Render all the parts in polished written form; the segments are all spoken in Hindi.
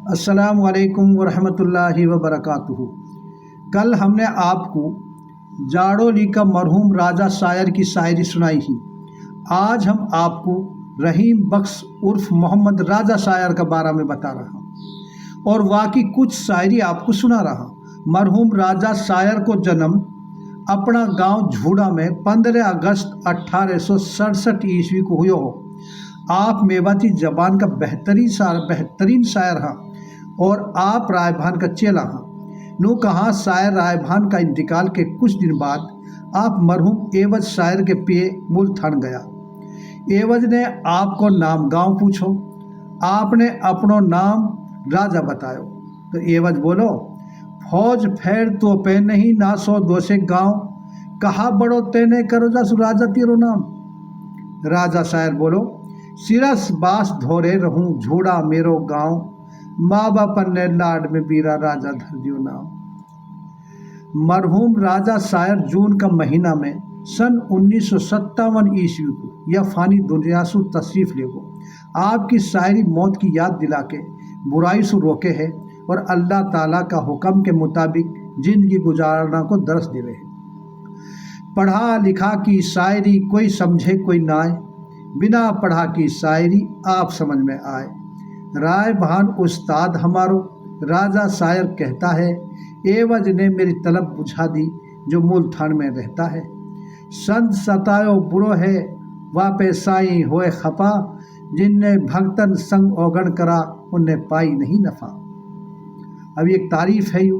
अस्सलामु अलैकुम वरहमतुल्लाहि वबरकातुहू। कल हमने आपको जाड़ोली का मरहूम राजा शायर की शायरी सुनाई थी। आज हम आपको रहीम बख्श उर्फ मोहम्मद राजा शायर का बारे में बता रहा और वाकई कुछ शायरी आपको सुना रहा। मरहूम राजा शायर को जन्म अपना गांव झूड़ा में 15 अगस्त 1867 ईस्वी को हुआ हो। आप मेवाती जबान का बेहतरीन शायर हाँ और आप रायभान का चेला हाँ। नू कहा शायर रायभान का इंतकाल के कुछ दिन बाद आप मरहूम एवज शायर के पिए मुल्तान गया। एवज ने आपको नाम गांव पूछो, आपने अपनो नाम राजा बतायो। तो एवज बोलो, फौज फेर तो पे नहीं ना सो दोसे गांव, कहा बड़ो तेने करो जासु राजा तेरो नाम। राजा शायर बोलो, सिरस बास धोरे रहूं झूड़ा मेरो गांव, माँ बापन ने लाड में बीरा राजा धर दियो नाम। मरहूम राजा शायर जून का महीना में सन 1957 ईस्वी को यह फानी दुनिया से तशरीफ ले गो। आपकी शायरी मौत की याद दिला के बुराई से रोके है और अल्लाह ताला का हुक्म के मुताबिक जिंदगी गुजारना को दर्श देवे है। पढ़ा लिखा की शायरी कोई समझे कोई ना आए, बिना पढ़ा की शायरी आप समझ में आए। रायभान उस्ताद हमारो राजा शायर कहता है, एवज ने मेरी तलब बुझा दी जो मुल्तान में रहता है। संत सतायो बुरो है वापे साई होए खपा, जिनने भक्तन संग ओगण करा उनने पाई नहीं नफा। अब एक तारीफ है यू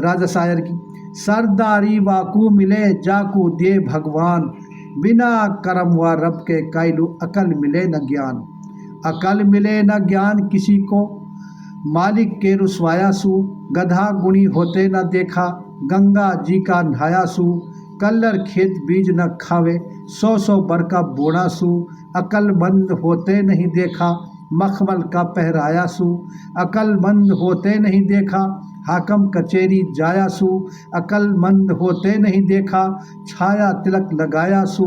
राजा शायर की। सरदारी वाकू मिले जाकू दे भगवान, बिना करम व रब के कायलू अकल मिले न ज्ञान। अकल मिले न ज्ञान किसी को मालिक के रुसवाया सू, गधा गुणी होते न देखा गंगा जी का नहाया सू। कल्लर खेत बीज न खावे 100 बरका बोना सू, अकलमंद होते नहीं देखा मखमल का पहराया सू। अकलमंद होते नहीं देखा हाकम कचेरी जाया सू, अकलमंद होते नहीं देखा छाया तिलक लगाया सू।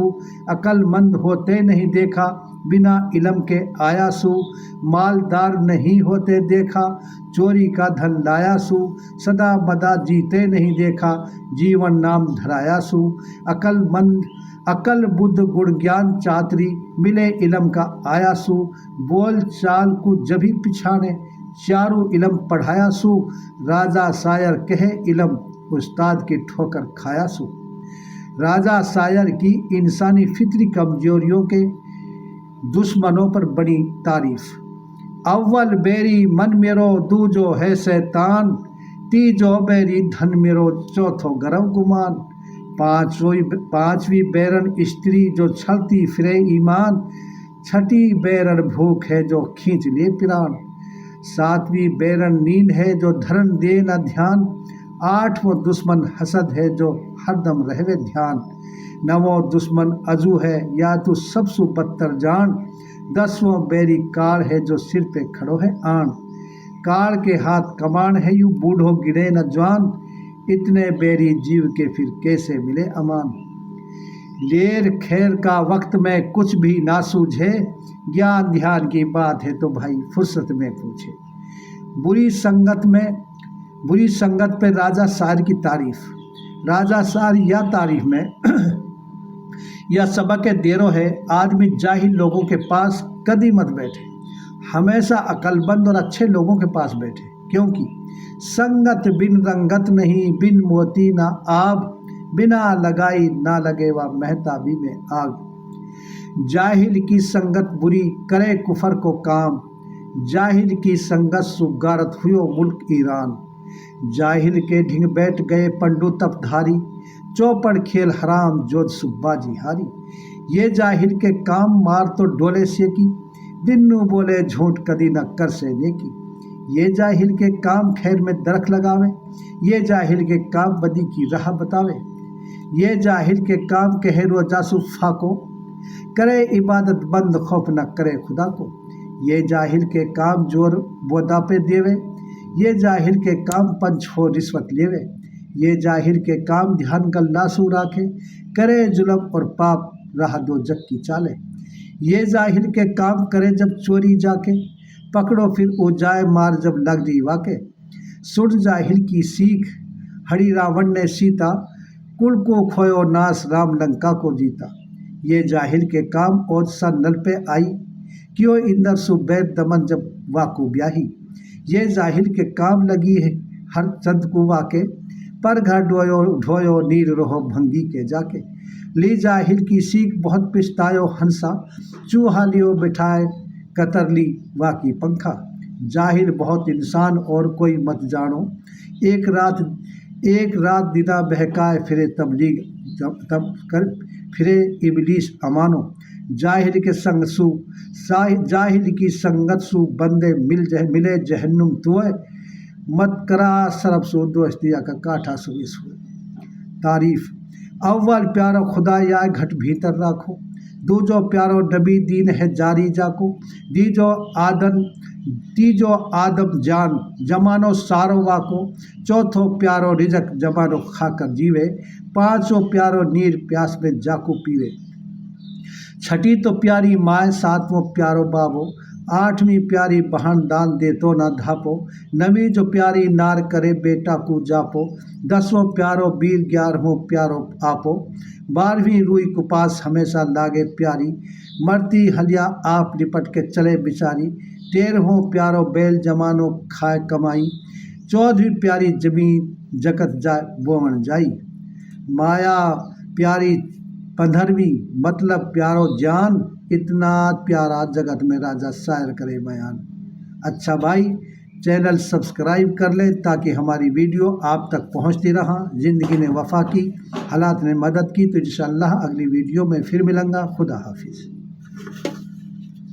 अकलमंद होते नहीं देखा बिना इलम के आया सू, मालदार नहीं होते देखा चोरी का धन लाया सू। सदा मदा जीते नहीं देखा जीवन नाम धराया सू। अकलमंद अकल बुद्ध गुण ज्ञान चातरी मिले इलम का आया सू। बोल चाल को जभी पिछाने चारू इलम पढ़ाया सू। राजा शायर कहे इलम उस्ताद की ठोकर खाया सू। राजा शायर की इंसानी फितरी कमजोरियों के दुश्मनों पर बड़ी तारीफ। अव्वल बेरी मन मेरो दूजो है शैतान, तीजो बेरी धन मेरो चौथो गरव गुमान। पांचवी बैरन स्त्री जो छलती फिरे ईमान, छठी बैरन भूख है जो खींच ले पिरान। सातवीं बैरन नींद है जो धरन दे न ध्यान, आठवां दुश्मन हसद है जो हरदम रहवे ध्यान। नवों दुश्मन अजू है या तो सबसु बदतर जान, 10वां बैरी काल है जो सिर पे खड़ो है आन। काल के हाथ कमान है यू बूढ़ो गिरे न जवान, इतने बैरी जीव के फिर कैसे मिले अमान। लेर खैर का वक्त में कुछ भी ना सूझे, ज्ञान ध्यान की बात है तो भाई फुर्सत में पूछे। बुरी संगत पे राजा शायर की तारीफ। राजा शायर या तारीफ में यह सबक देरो है, आदमी जाहिल लोगों के पास कभी मत बैठे, हमेशा अक्लमंद और अच्छे लोगों के पास बैठे। क्योंकि संगत बिन रंगत नहीं, बिन मोती ना आब, बिना लगाई ना लगे वा महताबी में आग। जाहिल की संगत बुरी करे कुफर को काम, जाहिल की संगत सुगारत हुयो मुल्क ईरान। जाहिल के ढिंग बैठ गए पंडू तपधारी, चौपड़ खेल हराम जोध सुब्बाजी हारी। ये जाहिल के काम मार तो डोले से की, दिन्नू बोले झूठ कदी न कर से नेकी। ये जाहिल के काम खैर में दरख लगावे, ये जाहिल के काम बदी की राह बतावे। ये जाहिल के काम कहे रोजासु फाको, करे इबादत बंद खौफ न करे खुदा को। ये जाहिल के काम जोर बोदा पे देवे, ये जाहिल के काम पंच हो रिश्वत लेवे। ये जाहिल के काम ध्यान का लासू राखे, करे जुल्म और पाप राह दो जग की चाले। ये जाहिल के काम करे जब चोरी जाके, पकड़ो फिर ओ जाए मार जब लग दी वाके। सुन जाहिल की सीख हरि रावण ने सीता, कुल को खोयो नास राम लंका को जीता। ये जाहिल के काम और सा नल पे आई, क्यों इंदर सुबैर दमन जब वाकू ब्याही। ये जाहिल के काम लगी है हर चंद को वाके, पर घर ढोयो ढोयो नीर रहो भंगी के जाके। ली जाहिल की सीख बहुत पिछतायो हंसा, चूहा लियो बिठाए कतर ली वाकी पंखा। जाहिल बहुत इंसान और कोई मत जानो, एक रात दिदा बहकाए फिरे तबलीग तब कर फिरे इबलीस अमानो। जाहिल के संग सु जाहिल की संगत सु बंदे मिले जहन्नुम तुए, मत करा सरब सु दोस्तिया का काठा सुविस हुए। तारीफ। अव्वल प्यारो खुदा या घट भीतर राखो, दूजो प्यारो नबी दीन है जारी जाको, तीजो आदम जान जमानो सारो वाको, चौथो प्यारो रिजक जमानो खाकर जीवे, पांचों प्यारो नीर प्यास में जाको पीवे। छठी तो प्यारी माए, सातवों प्यारो बाबो, आठवीं प्यारी बहन दान दे तो ना धापो, नवीं जो प्यारी नार करे बेटा को जापो, दसवों प्यारो वीर, ग्यारहों प्यारो आपो, बारहवीं रुई कुपास हमेशा लागे प्यारी, मरती हलिया आप लिपट के चले बिचारी, तेरहों प्यारो बैल जमानो खाए कमाई, चौदहवीं प्यारी जमीन जगत जाए बोवन जाई। माया प्यारी 15वीं, मतलब प्यारो जान, इतना प्यारा जगत में राजा शायर करे बयान। अच्छा भाई, चैनल सब्सक्राइब कर लें ताकि हमारी वीडियो आप तक पहुंचती रहा। ज़िंदगी ने वफ़ा की, हालात ने मदद की, तो इंशाअल्लाह अगली वीडियो में फिर मिलूँगा। खुदा हाफिज़।